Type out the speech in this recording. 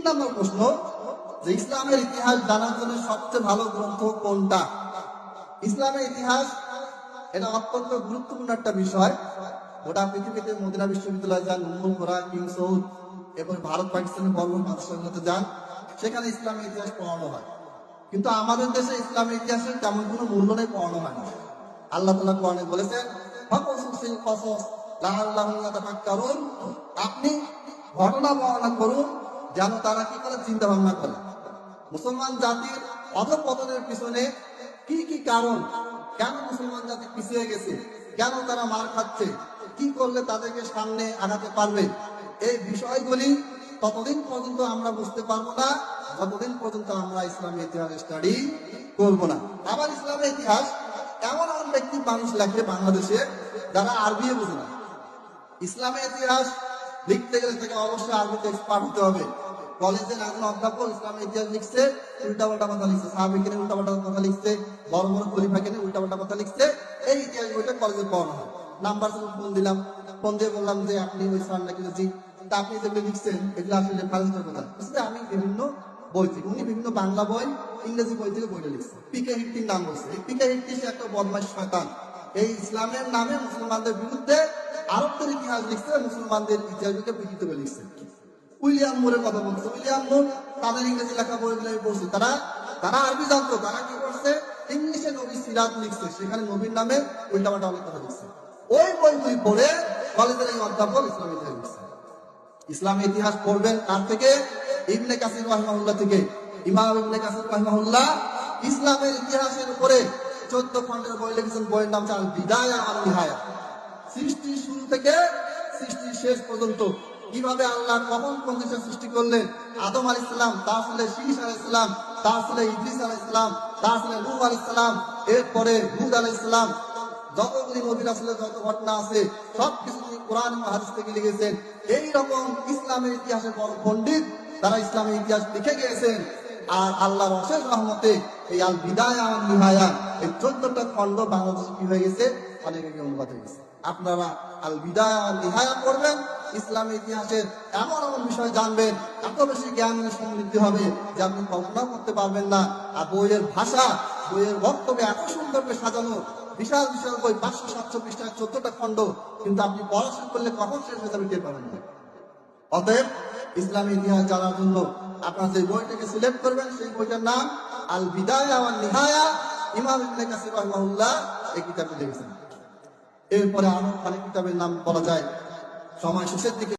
নম্বর প্রশ্ন, যে ইসলামের ইতিহাস জানার জন্য সবচেয়ে ভালো গ্রন্থ কোনটা? ইসলামের ইতিহাস এটা অত্যন্ত গুরুত্বপূর্ণ একটা বিষয়। গোটা পৃথিবীতে মদিনা বিশ্ববিদ্যালয় যান, উম্মুল কোরা, কিং সৌদ এবং ভারত পাকিস্তানের বর্গ মাদ্রাসাগুলোতে যান, সেখানে ইসলামের ইতিহাস পড়ানো হয়। কিন্তু আমাদের দেশে ইসলামের ইতিহাসের তেমন কোনো মূল্য নেই, পড়ানো হয় না। আল্লাহ তাআলা কোরআনে বলেছেন, ফাকুসুসিল কসস লাআল্লাহুম ইয়াতাফাক্কারুন, আপনি ঘটনা বর্ণনা করুন যেন তারা কি করে, চিন্তা ভাবনা করে। মুসলমান জাতির অধঃপতনের পিছনে কি কি কারণ, কেন মুসলমান জাতি পিছিয়ে গেছে, কেন তারা মার খাচ্ছে, কি করলে তাদেরকে সামনে আগাতে পারবে, এই বিষয়গুলি ততদিন পর্যন্ত আমরা বুঝতে পারবো না যতদিন পর্যন্ত আমরা ইসলামের ইতিহাস স্টাডি করবো না। আবার ইসলামের ইতিহাস এমন এমন ব্যক্তি মানুষ লেখে বাংলাদেশে যারা আরবিও বুঝে না। ইসলামের ইতিহাস লিখতে গেলে থেকে অবশ্যই আরবিতে এক্সপার্ট হতে হবে। কলেজের একজন অধ্যাপক ইসলামের ইতিহাস লিখছে, উল্টাপাল্টা কথা লিখছে, সাহাবীকে নিয়ে উল্টাপাল্টা কথা লিখছে, বড় বড় খলিফাকে নিয়ে উল্টাপাল্টা কথা লিখছে। এই ইতিহাস বইটা কলেজে পড়ানো হয়। নাম্বার ফোন দিলাম, ফোন দিয়ে বললাম যে আপনি ওই স্যার নাকি জি, তা আপনি যেগুলো লিখছেন এগুলো আসলে ফালতু কথা। আমি বিভিন্ন বই থেকে, উনি বিভিন্ন বাংলা বই, ইংরেজি বই থেকে বইটা লিখছে। পিকে হিট্টির নাম বলছে। এই পিকে হিট্টি সে একটা বদমাশ শয়তান। এই ইসলামের নামে মুসলমানদের বিরুদ্ধে আরবদের ইতিহাস লিখছে, মুসলমানদের ইতিহাসকে বিকৃত করে লিখছে। উইলিয়াম মুরের কথা বলছে। উইলিয়াম মুর তাদের ইংরেজি লেখা বইগুলো পড়ছে, তারা আরবি জানতো, তারা কি করছে, ইংলিশে নবী সিরাত লিখছে, সেখানে নবীর নামে উল্টাপাল্টা অনেক কথা লিখছে। ওই বইগুলি পড়ে কলেজের এই অধ্যাপক ইসলামের ইতিহাস লিখছে। ইসলামের ইতিহাস পড়বেন কার থেকে? ইবনে কাসির রাহিমাহুল্লাহ থেকে। ইমাম ইবনে কাসির রাহিমাহুল্লাহ ইসলামের ইতিহাসের উপরে 14 খণ্ডের বই লিখেছেন। বইয়ের নাম আল বিদায়া ওয়ান নিহায়া। সৃষ্টির শুরু থেকে সৃষ্টির শেষ পর্যন্ত কিভাবে আল্লাহ কখন কোন দেশের সৃষ্টি করলেন, আদম আলাইহিস সালাম, তার ছেলে শীশ আলাইহিস সালাম, তার ছেলে ইদ্রিস আলাইহিস সালাম, তার ছেলে নূহ আলাইহিস সালাম, এরপরে হুদ আলাইহিস সালাম, যতগুলি নবী রাসূলের যত ঘটনা আছে সবকিছু তিনি কোরআন ও হাদিস থেকে লিখেছেন। এই রকম ইসলামের ইতিহাসের বড় পণ্ডিত তারা ইসলামের ইতিহাস লিখে গিয়েছেন। আর আল্লাহর অশেষ রহমতে এই আল বিদায়া ওয়ান নিহায়া, এই 14টা খণ্ড বাংলাদেশে কি হয়ে গেছে, অনেক আগে অনুবাদ হয়ে গেছে। আপনারা আল বিদায়া ওয়ান নিহায়া পড়বেন, ইসলামের ইতিহাসের এমন এমন বিষয় জানবেন, এত বেশি জ্ঞান সমৃদ্ধি হবে যে আপনি কল্পনা করতে পারবেন না। আর বইয়ের ভাষা, বইয়ের বক্তব্য এত সুন্দর করে সাজানো, বিশাল বিশাল বই, 500-700 পৃষ্ঠার 14টা খণ্ড, কিন্তু আপনি পড়াশোনা করলে কখন শেষ হয়ে যাবে টের পাবেন না। অতএব ইসলামের ইতিহাস জানার জন্য আপনারা যে বইটাকে সিলেক্ট করবেন, সেই বইটার নাম আল বিদায়া ওয়ান নিহায়া। ইমাম ইবনে কাসির রাহিমাহুল্লাহ এই কিতাবটি লিখেছেন। এরপরে আরো অনেক কিতাবের নাম বলা যায়, সময় শেষের দিকে